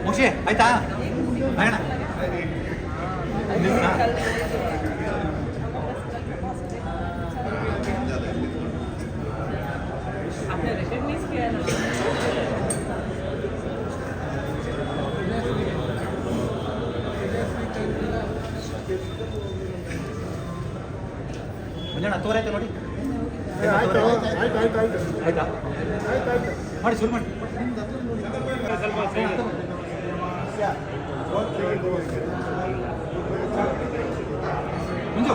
ಮುಗಿಸಿ ಆಯ್ತಾ ಅಣ್ಣ ಮಂಜಣ್ಣ ತೋರಾಯ್ತು ನೋಡಿ ಆಯ್ತಾ ಮಾಡಿ ಶುರು ಮಾಡಿ ಮುಂಜು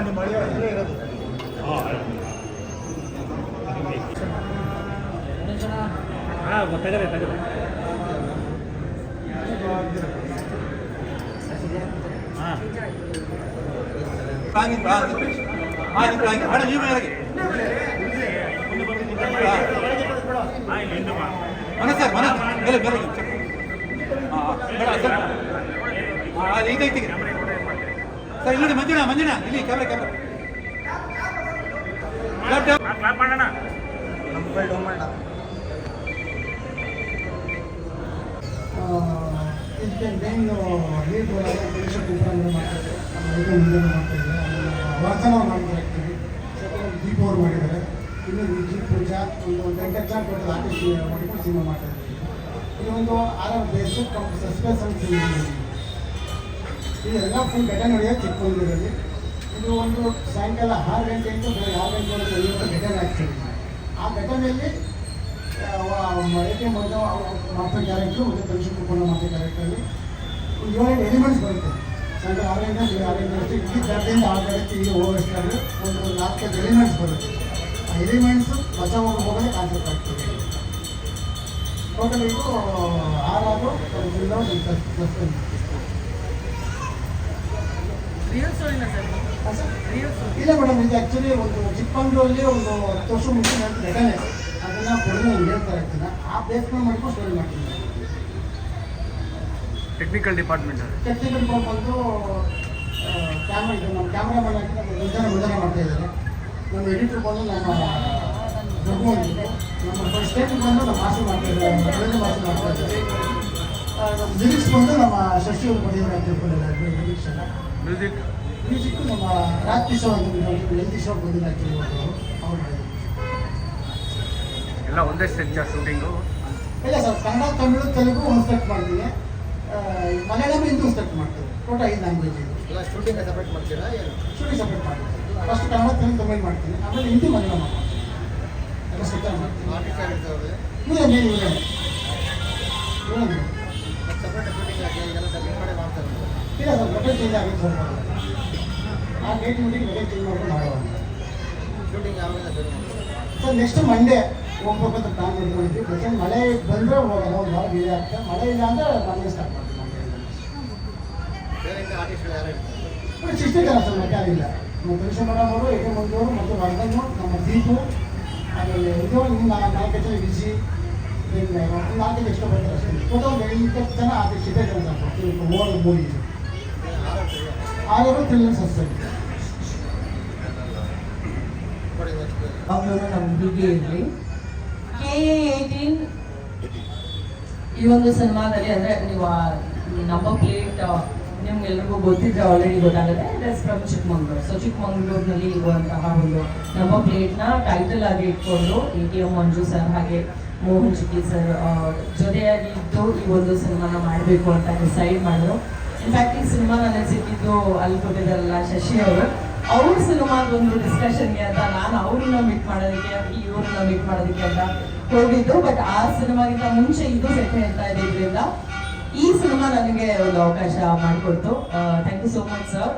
ನಿಮ್ಮ ಇರೋದು ತೆಗದೆ ಹಾಂ ನೀವು ಮನ ಸರ್ ಮನ ಮೇಲೆ ಮೇಲೆ ಹಾಂ ಇದೈತಿ ಸರ್ ಇಲ್ಲಿ ಮಂಜುಣ ಇಲ್ಲಿ ಕ್ಯಾಮ್ರಾ ಮಾಡೋಣ ಮೊಬೈಲ್ ಡೌನ್ ಮಾಡೋಣ ಇದಕ್ಕೆ ಮೇನು ನೀರು ಪರೀಕ್ಷೆ ಕುಂಕುಮ ಮಾಡ್ತಾರೆ ಮುಂದೆ ಮಾಡ್ತಾಯಿದ್ದಾರೆ ವಾಸನ ಮಾಡ್ತಾ ಇರ್ತೀವಿ ದೀಪ ಅವ್ರು ಮಾಡಿದ್ದಾರೆ ಇನ್ನು ವಿಜಿ ಪೂಜಾ ಒಂದು ವೆಂಕಟ ಕೊಟ್ಟು ಆರ್ಟಿಸ್ಟ್ ಮಾಡಿಕೊಂಡು ಸಿನಿಮಾ ಮಾಡ್ತಾ ಇದ್ದೀವಿ ಇದು ಒಂದು ಬೇಸಿಕ್ ಸಸ್ಪೆನ್ಸ್ ಅಂತ ಸಿನಿಮಾ ಇದೆಲ್ಲ ಫುಲ್ ಘಟನೆ ನಡೆಯೋದು ಚಿಕ್ಕಮಗಳೂರಲ್ಲಿ ಇದು ಒಂದು ಸಾಯಂಕಾಲ 6 ಗಂಟೆಯಿಂದ ಬೆಳಗ್ಗೆ 6 ಗಂಟೆವರೆಗೆ ನಡೆಯುವಂಥ ಘಟನೆ ಆಗ್ತದೆ ಆ ಘಟನೆಯಲ್ಲಿ ಮೊದಲು ಮಾಡ್ತಾ ಕ್ಯಾರೆಕ್ಟ್ರು ಮತ್ತು ಪರೀಕ್ಷೆ ಕುಂಕುಮ ಮಾಡ್ತಾ ಕ್ಯಾರೆಕ್ಟರಲ್ಲಿ ಒಂದು 7 ಎಲಿಮೆಂಟ್ಸ್ ಬರುತ್ತೆ ಸಾಯಂಕಾಲ 6 ಗಂಟೆ 6 ಗಂಟೆ ಇಡೀ ಜಾಗದಿಂದ ಆ ಕಡೆಗೆ ಇಲ್ಲಿ ಹೋಗೋಷ್ಟಾಗಿ ಒಂದು 4-5 ಎಲಿಮೆಂಟ್ಸ್ ಬರುತ್ತೆ ಆ ಎಲಿಮೆಂಟ್ಸು ಬಚಾವ್ ಹೋಗೋದೇ ಕಾನ್ಸೆಪ್ಟ್ ಆಗ್ತದೆ ಟೋಟಲ್ ಇದು 6 ಇಲ್ಲ ಮೇಡಮ್ ಇದು ಆ್ಯಕ್ಚುಲಿ ಒಂದು ಚಿಕ್ಕಮಗಳೂರಲ್ಲಿ ಒಂದು 10 ವರ್ಷ ಮುಂಚೆ ನಡೆದ ಘಟನೆ ಅದನ್ನು ಕೊಡಲು ಹೇಳ್ತಾ ಇರ್ತೀನಿ ಆ ಪ್ಲೇಸ್ನ ಮಾಡ್ಕೊಂಡು ಸ್ಟೋರಿ ಮಾಡ್ತೀನಿ ಟೆಕ್ನಿಕಲ್ ಡಿಪಾರ್ಟ್ಮೆಂಟ್ ಬಂದು ಕ್ಯಾಮ್ರಾ ಇದು ನಮ್ಮ ಕ್ಯಾಮ್ರಾಮನ್ ಆಗಿ ಮುಂಜಾನೆ ಮಾಡ್ತಾ ಇದ್ದಾರೆ ನಮ್ಮ ಎಡಿಟರ್ ಬಂದು ನಮ್ಮ ರಘು ಅಂತಿದ್ದು ನಮ್ಮ ಸ್ಟೇಟಿಗೆ ಬಂದು ನಮ್ಮ ಮಾಸಿ ಮಾಡ್ತಾ ಇದ್ದಾರೆ ಮಾಸಿ ಮಾಡ್ತಾ ಇದ್ದಾರೆ ನಮ್ಮ ಲಿರಿಕ್ಸ್ ಬಂದು ನಮ್ಮ ಶಶಿ ಅವರು ಬಂದಿದ್ದಾರೆ ಅಂತ ತಿಳ್ಕೊಂಡಿದ್ದಾರೆ ಲಿರಿಕ್ಸ್ ಎಲ್ಲ ಮ್ಯೂಸಿಕ್ಕು ನಮ್ಮ ರಾಜ್ ಕಿಶೋರ್ ಅಂತ ಎಲ್ ಕಿಶೋರ್ ಬಂದಿಲ್ಲ ಆ್ಯಕ್ಚುಲಿ ಅವ್ರು ಎಲ್ಲ ಒಂದೇ ಸ್ಟೆಚ್ ಶೂಟಿಂಗು ಇಲ್ಲ ಸರ್ ಕನ್ನಡ ತಮಿಳು ತೆಲುಗು ಒಂದು ಸ್ಟೆಟ್ ಮಾಡ್ತೀನಿ ಮಲಯಾಳಂ ಹಿಂದೂ ಸ್ಟೆಟ್ ಮಾಡ್ತೀವಿ ಟೋಟಲ್ 5 ಲ್ಯಾಂಗ್ವೇಜ್ ಇದು ಎಲ್ಲ ಶೂಟಿಂಗ್ ಸಪ್ರೇಟ್ ಮಾಡ್ತೀರಾ ಶೂಟಿಂಗ್ ಸಪ್ರೇಟ್ ಮಾಡ್ತೀನಿ ಫಸ್ಟ್ ಕನ್ನಡ ತೆಲುಗು ತಮಿಳು ಮಾಡ್ತೀನಿ ಆಮೇಲೆ ಹಿಂದಿ ಮಲಯಾಳಂ ಮಾಡ್ತೀನಿ ಎಲ್ಲ ಸೆಟ್ ಮಾಡ್ತೀನಿ ಆರ್ಟಿಸ್ಟ್ ಆಗಿರ್ತಾವೆ ಇವರೇ ಸಪ್ರೇಟ್ ಶೂಟಿಂಗ್ ಆಗಿ ಎಲ್ಲ ಡಬ್ಬಿಂಗ್ ಮಾಡಿ ಮಾಡ್ತಾರೆ ಇಲ್ಲ ಸರ್ ಲೊಕೇಶನ್ ಚೇಂಜ್ ಆಗಿದೆ ಸ್ವಲ್ಪ ಆ ಡೇಟ್ ಮೀಟಿಂಗ್ ಲೊಕೇಶನ್ ಚೇಂಜ್ ಮಾಡ್ಕೊಂಡು ಮಾಡುವ ಶೂಟಿಂಗ್ ಯಾವಾಗ ಶುರು ಮಾಡ್ತಾರೆ ಸರ್ ನೆಕ್ಸ್ಟ್ ಮಂಡೇ ಹೋಗ್ಬೇಕಂತ ಪ್ಲಾನ್ ಮಾಡ್ಕೊಂಡಿದ್ವಿ ಯಾಕಂದ್ರೆ ಮಳೆ ಬಂದರೆ ಹೋಗೋಣ ಒಂದು ವಾರ ಡಿಲೇ ಆಗ್ತದೆ ಮಳೆ ಇಲ್ಲ ಅಂದರೆ ಮಂಡೇ ಸ್ಟಾರ್ಟ್ ಮಾಡ್ತೀವಿ ಬೇರೆ ಆರ್ಟಿಸ್ಟ್ಗಳು ಯಾರು ಇರ್ತಾರೆ ಇಷ್ಟೇ ಜನ ಸರ್ ಮತ್ತೆ ಆಗಿಲ್ಲ ನಮ್ಮ ಪರೀಕ್ಷೆ ಮಾಡೋರು ಏಕೆ ಮಂಜೂರು ಮತ್ತು ವರ್ಧನು ನಮ್ಮ ದೀಪು ಆಮೇಲೆ ಇದು ಇನ್ನು 4 ಜನ ವಿಜಿ ಒಂದು 4 ಜನ ಎಕ್ಸ್ಟ್ರಾ ಬರ್ತಾರೆ ಅಷ್ಟೇ ಟೋಟಲ್ 20 ಜನ ಆರ್ಟಿಸ್ಟ್ ಇದೇ ಜನ ಸಾಕು ಓವರ್ ಮೂವಿ ಇದು 6 ಥ್ರಿಲ್ಲರ್ ಸಸ್ಪೆಂಡ್ ಅವರು ನಮ್ಮ ಹೀಗೆ ಇರಲಿ KA18 ಈ ಒಂದು ಸಿನಿಮಾದಲ್ಲಿ ಅಂದರೆ ನೀವು ನಂಬರ್ ಪ್ಲೇಟ್ ನಿಮ್ಗೆಲ್ರಿಗೂ ಗೊತ್ತಿದ್ರೆ ಆಲ್ರೆಡಿ ಗೊತ್ತಾಗುತ್ತೆ it is from Chikmagalur. So ಚಿಕ್ಕಮಂಗ್ಳೂರಿನಲ್ಲಿ ಇರುವಂತಹ ಒಂದು ನಂಬರ್ ಪ್ಲೇಟ್ನ ಟೈಟಲ್ ಆಗಿ ಇಟ್ಕೊಂಡು ATM ಮಂಜು ಸರ್ ಹಾಗೆ ಮೋಹನ್ ಚಿಕ್ಕಿ ಸರ್ ಜೊತೆಯಾಗಿ ಇದ್ದು ಈ ಒಂದು ಸಿನಿಮಾನ ಮಾಡಬೇಕು ಅಂತ ಡಿಸೈಡ್ ಮಾಡಿದ್ರು. ಇನ್ಫ್ಯಾಕ್ಟ್ ಈ ಸಿನಿಮಾ ನನಗೆ ಸಿಕ್ಕಿದ್ದು ಅಲ್ಲಿ ಕೊಟ್ಟಿದ್ದಾರಲ್ಲ ಶಶಿ ಅವರು ಅವ್ರ ಸಿನಿಮಾದೊಂದು ಡಿಸ್ಕಷನ್ಗೆ ಅಂತ ನಾನು ಅವ್ರನ್ನ ಮೀಟ್ ಮಾಡೋದಕ್ಕೆ ಇವ್ರನ್ನ ಮೀಟ್ ಮಾಡೋದಕ್ಕೆ ಅಂತ ಹೋಗಿದ್ದು. ಬಟ್ ಆ ಸಿನಿಮಾಗಿಂತ ಮುಂಚೆ ಇದು ಸೆಟ್ ಹೇಳ್ತಾ ಇದ್ದಿದ್ದರಿಂದ ಈ ಸಿನಿಮಾ ನನಗೆ ಒಂದು ಅವಕಾಶ ಮಾಡಿಕೊಡ್ತು. Thank you so much sir,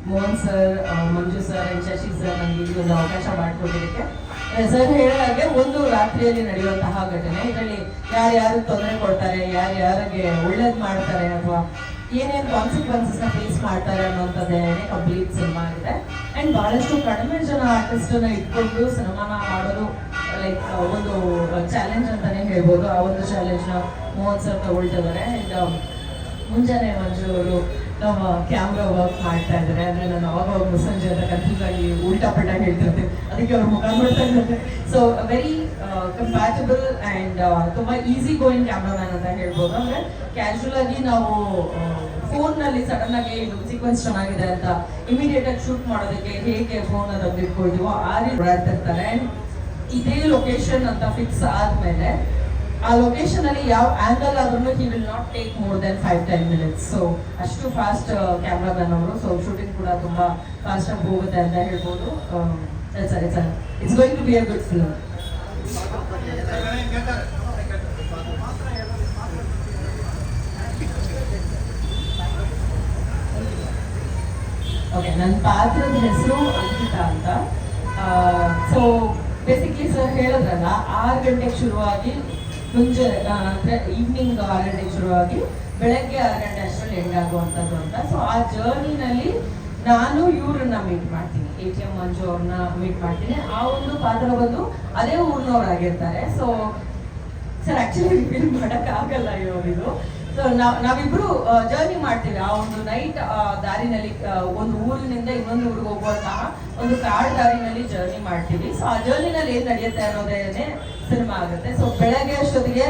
Mohan sir, Manju sir and Shashi sir ನನಗೆ ಈ ಒಂದು ಅವಕಾಶ ಮಾಡಿಕೊಟ್ಟಿದ್ದಕ್ಕೆ. ಸರ್ ಹೇಳಿದಾಗೆ ಒಂದು ರಾತ್ರಿಯಲ್ಲಿ ನಡೆಯುವಂತಹ ಘಟನೆ, ಇದರಲ್ಲಿ ಯಾರ್ಯಾರು ತೊಂದರೆ ಕೊಡ್ತಾರೆ, ಯಾರ್ಯಾರಿಗೆ ಒಳ್ಳೇದು ಮಾಡ್ತಾರೆ ಅಥವಾ ಏನೇನು ಕಾನ್ಸಿಕ್ವೆನ್ಸಸ್ನ ಫೇಸ್ ಮಾಡ್ತಾರೆ ಅನ್ನೋಂಥದ್ದೇ ಕಂಪ್ಲೀಟ್ ಸಿನಿಮಾ ಆಗಿದೆ. ಆ್ಯಂಡ್ ಭಾಳಷ್ಟು ಕಡಿಮೆ ಜನ ಆರ್ಟಿಸ್ಟನ್ನ ಇಟ್ಕೊಂಡು ಸಿನಿಮಾನ ಮಾಡೋದು ಲೈಕ್ ಒಂದು ಚಾಲೆಂಜ್ ಅಂತಲೇ ಹೇಳ್ಬೋದು. ಆ ಒಂದು ಚಾಲೆಂಜ್ನ ಮೋಹನ್ ಸರ್ ತಗೊಳ್ತಿದ್ದಾರೆ. ಆ್ಯಂಡ್ ಮುಂಜಾನೆ ಮಂಜು ಅವರು ನಮ್ಮ ಕ್ಯಾಮ್ರಾ ವರ್ಕ್ ಮಾಡ್ತಾ ಇದ್ದಾರೆ. ಅಂದರೆ ನಾನು ಅವಾಗ ಮುಸಂಜೆ ಅಂತ ಕನ್ಫ್ಯೂಸ್ ಆಗಿ ಉಲ್ಟಾ ಪಲ್ಟಾ ಹೇಳ್ತಿರ್ತೀನಿ, ಅದಕ್ಕೆ ಅವ್ರ ಮುಖ ನೋಡ್ತಾ ಇರುತ್ತೆ. ಸೊ ವೆರಿ ಕಂಪ್ಯಾಟಬಲ್ ಆ್ಯಂಡ್ ತುಂಬ ಈಸಿ ಗೋಯಿಂಗ್ ಕ್ಯಾಮ್ರಾಮ್ಯಾನ್ ಅಂತ ಹೇಳ್ಬೋದು. ಅಂದರೆ ಕ್ಯಾಶುವಲ್ ಆಗಿ ನಾವು ಫೋನ್ನಲ್ಲಿ ಸಡನ್ ಆಗಿ ಇದು ಸೀಕ್ವೆನ್ಸ್ ಚೆನ್ನಾಗಿದೆ ಅಂತ ಇಮಿಡಿಯೇಟ್ ಆಗಿ ಶೂಟ್ ಮಾಡೋದಕ್ಕೆ ಹೇಗೆ ಫೋನ್ ಅದನ್ನು ಇಟ್ಕೊಳ್ತೀವೋ ಆ ರೀತಿ ಓಡಾಡ್ತಿರ್ತಾರೆ. ಆ್ಯಂಡ್ ಇದೇ ಲೊಕೇಶನ್ ಅಂತ ಫಿಕ್ಸ್ ಆದಮೇಲೆ ಆ ಲೊಕೇಶನ್ ಅಲ್ಲಿ ಯಾವ ಆಂಗಲ್ ಆದ್ರೂ he will not take more than 5-10 minutes. So ಅಷ್ಟು ಫಾಸ್ಟ್ ಕ್ಯಾಮ್ರಾಮನ್ ಅವರು. ಸೊ ಶೂಟಿಂಗ್ ಕೂಡ ತುಂಬಾ ಫಾಸ್ಟ್ ಆಗಿ ಹೋಗುತ್ತೆ ಅಂತ ಹೇಳ್ಬೋದು. It's going to be a good film. Okay, ನನ್ನ ಪಾತ್ರದ ಹೆಸರು ಅಂಕಿತಾ ಅಂತ. ಸೊ ಬೇಸಿಕ್ಲಿ ಸರ್ ಹೇಳಿದ್ರಲ್ಲ 6 ಗಂಟೆಗೆ ಶುರುವಾಗಿ ಅಂದರೆ ಈವ್ನಿಂಗ್ 6 ಗಂಟೆಗೆ ಶುರುವಾಗಿ ಬೆಳಗ್ಗೆ 6 ಗಂಟೆ ಅಷ್ಟರಲ್ಲಿ ಎಂಡ್ ಆಗುವಂಥದ್ದು ಅಂತ. ಸೊ ಆ ಜರ್ನಿನಲ್ಲಿ ನಾನು ಇವ್ರನ್ನ ಮೀಟ್ ಮಾಡ್ತೀನಿ, ATM ಮಂಜು ಅವ್ರನ್ನ ಮೀಟ್ ಮಾಡ್ತೀನಿ. ಆ ಒಂದು ಪಾತ್ರ ಬಂದು ಅದೇ ಊರಿನವರಾಗಿರ್ತಾರೆ. ಸೊ ಸರ್ ಆ್ಯಕ್ಚುಲಿ ರಿವೀಲ್ ಮಾಡೋಕ್ಕಾಗಲ್ಲ ಇವರಿದು. ಸೊ ನಾವಿಬ್ರು ಜರ್ನಿ ಮಾಡ್ತೀವಿ ಆ ಒಂದು ನೈಟ್ ದಾರಿನಲ್ಲಿ, ಒಂದು ಊರಿನಿಂದ ಇನ್ನೊಂದು ಊರಿಗೆ ಹೋಗುವಂತಹ ಒಂದು ಕಾಡು ದಾರಿನಲ್ಲಿ ಜರ್ನಿ ಮಾಡ್ತೀವಿ. ಸೊ ಆ ಜರ್ನಿನಲ್ಲಿ ಏನು ನಡೆಯುತ್ತೆ ಅನ್ನೋದೇನೆ ಸಿನಿಮಾ ಆಗುತ್ತೆ. ಸೊ ಬೆಳಗ್ಗೆ ಅಷ್ಟೊತ್ತಿಗೆ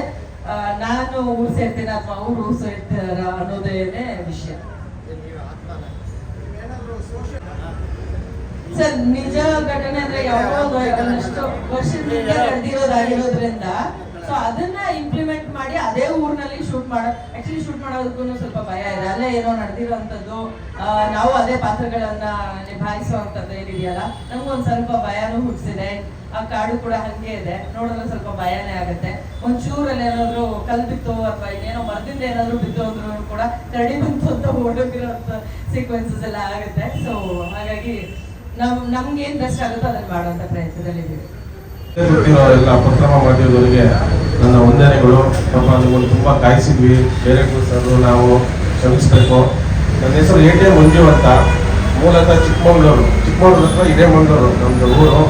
ನಾನು ಊರು ಸೇರ್ತೀನಿ ಅಥವಾ ಅವ್ರು ಊರು ಸೇರ್ತಾರ ಅನ್ನೋದೇನೆ ವಿಷಯ. ಸರ್ ನಿಜ ಘಟನೆ ಅಂದ್ರೆ ಯಾವಾಗ ಎಷ್ಟು ವರ್ಷದಿಂದ ನಡೆದಿರೋದಾಗಿರೋದ್ರಿಂದ ಸೊ ಅದನ್ನ ಇಂಪ್ಲಿಮೆಂಟ್ ಮಾಡಿ ಅದೇ ಊರಿನಲ್ಲಿ ಶೂಟ್ ಮಾಡೋದಕ್ಕೂ ಸ್ವಲ್ಪ ಭಯ ಇದೆ. ಅಲ್ಲೇ ಏನೋ ನಡೆದಿರೋಂಥದ್ದು, ನಾವು ಅದೇ ಪಾತ್ರಗಳನ್ನ ನಿಭಾಯಿಸುವಂಥದ್ದು ಏನಿದೆಯಲ್ಲ, ನಮ್ಗೊಂದು ಸ್ವಲ್ಪ ಭಯನೂ ಹುಟ್ಟಿಸಿದೆ. ಆ ಕಾಡು ಕೂಡ ಹಂಗೆ ಇದೆ, ನೋಡೋದು ಸ್ವಲ್ಪ ಭಯನೇ ಆಗುತ್ತೆ. ಒಂಚೂರಲ್ಲಿ ಏನಾದ್ರು ಕಲ್ ಬಿತ್ತು ಅಥವಾ ಇನ್ನೇನೋ ಮರದಿಂದ ಏನಾದ್ರು ಬಿತ್ತು ಅಂದ್ರೂ ಕೂಡ ಕರಡಿ ಬಂತು ಅಂತ ಓಡೋಗಿರೋಂಥ ಸೀಕ್ವೆನ್ಸಸ್ ಎಲ್ಲ ಆಗುತ್ತೆ. ಸೊ ಹಾಗಾಗಿ ನಮ್ಗೆ ಏನ್ ಬೆಸ್ಟ್ ಆಗುತ್ತೋ ಅದನ್ನ ಮಾಡುವಂತ ಪ್ರಯತ್ನದಲ್ಲಿದ್ದೀವಿ. ಎಲ್ಲ ಪತ್ರಮ ಮಾಧ್ಯಮದವರಿಗೆ ನನ್ನ ವಂದನೆಗಳು. ಪಾಪ ನಿಮ್ಮನ್ನು ತುಂಬ ಕಾಯಿಸಿದ್ವಿ, ಬೇರೆ ಸರ್ ನಾವು ಕ್ಷಮಿಸಬೇಕು. ನನ್ನ ಹೆಸರು ATM ಮಂಜು ಅಂತ, ಮೂಲತಃ ಚಿಕ್ಕಮಗಳೂರು ಹತ್ರ ಹಿರೇಮಂಗಳೂರು ನಮ್ಮದು ಊರು.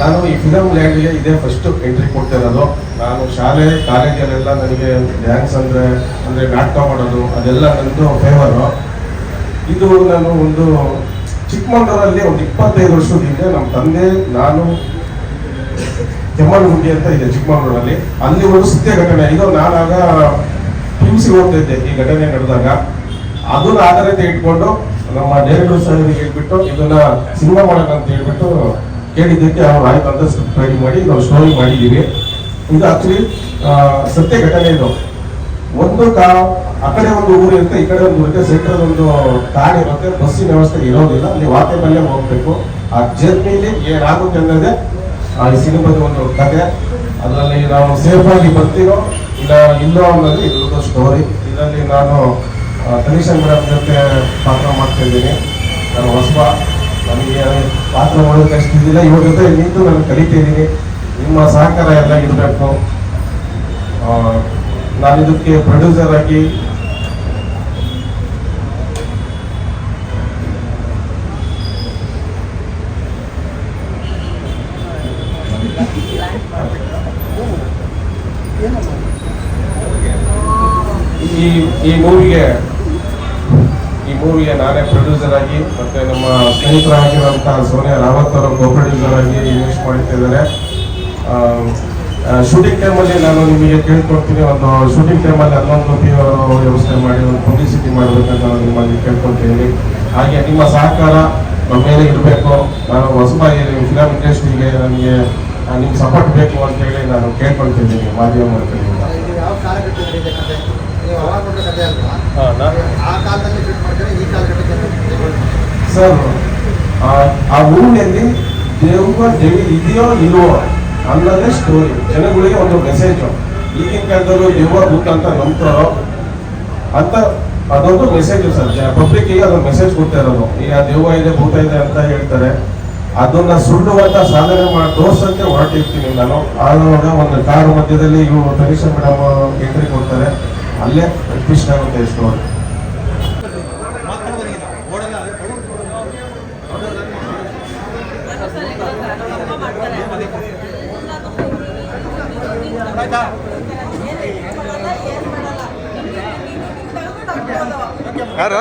ನಾನು ಈ ಫಿಲಮ್ ಲ್ಯಾಂಡ್ಗೆ ಇದೇ ಫಸ್ಟ್ ಎಂಟ್ರಿ ಕೊಡ್ತಿರೋದು. ನಾನು ಶಾಲೆ ಕಾಲೇಜಲ್ಲೆಲ್ಲ ನನಗೆ ಡ್ಯಾನ್ಸ್ ಅಂದರೆ ನಾಟಕ ಮಾಡೋದು ಅದೆಲ್ಲ ನನ್ನದು ಫೇವರು. ಇದು ನಾನು ಒಂದು ಚಿಕ್ಕಮಗಳೂರಲ್ಲಿ ಒಂದು 25 ವರ್ಷದ ಹಿಂದೆ ನಮ್ಮ ತಂದೆ ನಾನು ಕೆಮ್ಮಣ್ಣಗುಂಡಿ ಅಂತ ಇದೆ ಚಿಕ್ಕಮಗಳೂರಲ್ಲಿ, ಅಲ್ಲಿ ಒಂದು ಸತ್ಯ ಘಟನೆ. ಇದು ನಾನಾಗ PUC ಓದ್ತಾ ಇದ್ದೆ ಈ ಘಟನೆ ನಡೆದಾಗ. ಅದನ್ನ ಆಧಾರತೆ ಇಟ್ಕೊಂಡು ನಮ್ಮ ಡೈರೆಕ್ಟರ್ ಸಾಹೇಬರಿಗೆ ಹೇಳ್ಬಿಟ್ಟು ಇದನ್ನ ಸಿನಿಮಾ ಮಾಡೋಣ ಅಂತ ಹೇಳ್ಬಿಟ್ಟು ಕೇಳಿದ್ದಕ್ಕೆ ಅವ್ರು ಆಯ್ತು ಅಂತ ಸ್ಕ್ರಿಪ್ಟ್ ರೆಡಿ ಮಾಡಿ ನಾವು ಸ್ಟೋರಿ ಮಾಡಿದ್ದೀವಿ. ಇದು ಆಕ್ಚುಲಿ ಸತ್ಯ ಘಟನೆ. ಇದು ಒಂದು ಆ ಕಡೆ ಒಂದು ಊರು ಇರುತ್ತೆ, ಈ ಕಡೆ ಒಂದು ಊರಿಗೆ ಸೆಂಟ್ರಲ್ ಒಂದು ಕಾರ್ ಇರುತ್ತೆ, ಬಸ್ಸಿನ ವ್ಯವಸ್ಥೆ ಇರೋದಿಲ್ಲ, ಅಲ್ಲಿ ವಾಕೇಬಲ್ಲೇ ಹೋಗ್ಬೇಕು. ಆ ಜರ್ನಿಲಿ ಏನಾಗುತ್ತೆ ಅನ್ನೋದೇ ಈ ಸಿನಿಮಾದ ಒಂದು ಕಥೆ. ಅದರಲ್ಲಿ ನಾವು ಸೇಫ್ ಆಗಿ ಬರ್ತೀರೋ ಇಲ್ಲೋ ಅನ್ನೋದು ಇದ್ರದ್ದು ಸ್ಟೋರಿ. ಇದರಲ್ಲಿ ನಾನು ತನಿಷಾ ಮೇಡಮ್ ಜೊತೆ ಪಾತ್ರ ಮಾಡ್ತಾ ಇದ್ದೀನಿ. ನಾನು ಹೊಸಬ, ನನಗೆ ಪಾತ್ರ ಮಾಡೋದಕ್ಕೆ ಅಷ್ಟು ಇದಿಲ್ಲ. ಇವ್ರ ಜೊತೆ ನಿಂತು ನಾನು ಕಲಿತಿದ್ದೀನಿ. ನಿಮ್ಮ ಸಹಕಾರ ಎಲ್ಲ ಇರಬೇಕು. ನಾನು ಇದಕ್ಕೆ ಪ್ರೊಡ್ಯೂಸರ್ ಆಗಿ ಈ ಮೂವಿಗೆ ನಾನೇ ಪ್ರೊಡ್ಯೂಸರ್ ಆಗಿ ಮತ್ತೆ ನಮ್ಮ ಸ್ನೇಹಿತರಾಗಿರುವಂತಹ ಸೋನಿಯಾ ರಾವತ್ ಅವರು ಕೋ ಪ್ರೊಡ್ಯೂಸರ್ ಆಗಿ ಇನ್ವೆಸ್ಟ್ ಮಾಡ್ತಾ ಇದ್ದಾರೆ. ಶೂಟಿಂಗ್ ಟೈಮಲ್ಲಿ ನಾನು ನಿಮಗೆ ಕೇಳ್ಕೊಡ್ತೀನಿ, ಒಂದು ಶೂಟಿಂಗ್ ಟೈಮಲ್ಲಿ 11 PR ವ್ಯವಸ್ಥೆ ಮಾಡಿ ಒಂದು ಪಬ್ಲಿಸಿಟಿ ಮಾಡಬೇಕಂತ ನಾನು ನಿಮ್ಮಲ್ಲಿ ಕೇಳ್ಕೊಳ್ತೀನಿ. ಹಾಗೆ ನಿಮ್ಮ ಸಹಕಾರ ನಮ್ಮ ಮೇಲೆ ಇರಬೇಕು. ನಾನು ಹೊಸಬ ಫಿಲಮ್ ಇಂಡಸ್ಟ್ರಿಗೆ ನನಗೆ ನಿಮ್ಗೆ ಸಪೋರ್ಟ್ ಬೇಕು ಅಂತೇಳಿ ನಾನು ಕೇಳ್ಕೊಳ್ತಿದ್ದೀನಿ ಮಾಧ್ಯಮ ಮಾಧ್ಯಮದಿಂದ. ಯಾವ ಕಾಲಘಟ್ಟದಲ್ಲಿ ಕಥೆ ನೀವು ಅವಾಗ ಕೊಟ್ಟ ಕಥೆ ಅಲ್ವಾ? ಆ ಕಾಲದಲ್ಲಿ ಶೂಟ್ ಮಾಡ್ತಾರೆ, ಈ ಕಾಲಘಟ್ಟಕ್ಕೆ ಸರ್ ಆ ಊರಿನಲ್ಲಿ ದೇವಿ ಇದೆಯೋ ಇಲ್ವೋ ಅನ್ನೋದೇ ಸ್ಟೋರಿ. ಜನಗಳಿಗೆ ಒಂದು ಮೆಸೇಜು. ಈಗಿನ ಕಾಲದಲ್ಲೂ ದೆವ್ವ ಭೂತ ಅಂತ ನಂಬ್ತಾರೋ ಅಂತ ಅದೊಂದು ಮೆಸೇಜು ಸರ್. ಪಬ್ಲಿಕ್ಗೆ ಅದೊಂದು ಮೆಸೇಜ್ ಕೊಡ್ತಾ ಇರೋದು. ಈಗ ದೆವ್ವ ಇದೆ ಭೂತ ಇದೆ ಅಂತ ಹೇಳ್ತಾರೆ, ಅದನ್ನ ಸುಳ್ಳುವಂತ ಸಾಧನೆ ಮಾಡಿ ತೋರ್ಸಂತೆ ಹೊರಟಿರ್ತೀನಿ ನಾನು. ಆವಾಗ ಒಂದು ಕಾರು ಮಧ್ಯದಲ್ಲಿ ಇವರು ತನಿಷಾ ಮೇಡಮ್ ಎಂಟ್ರಿ ಕೊಡ್ತಾರೆ, ಅಲ್ಲೇ ಟ್ವಿಸ್ಟ್ ಆಗುತ್ತೆ ಸ್ಟೋರಿ. ಆಯ್ತಾ ಯಾರು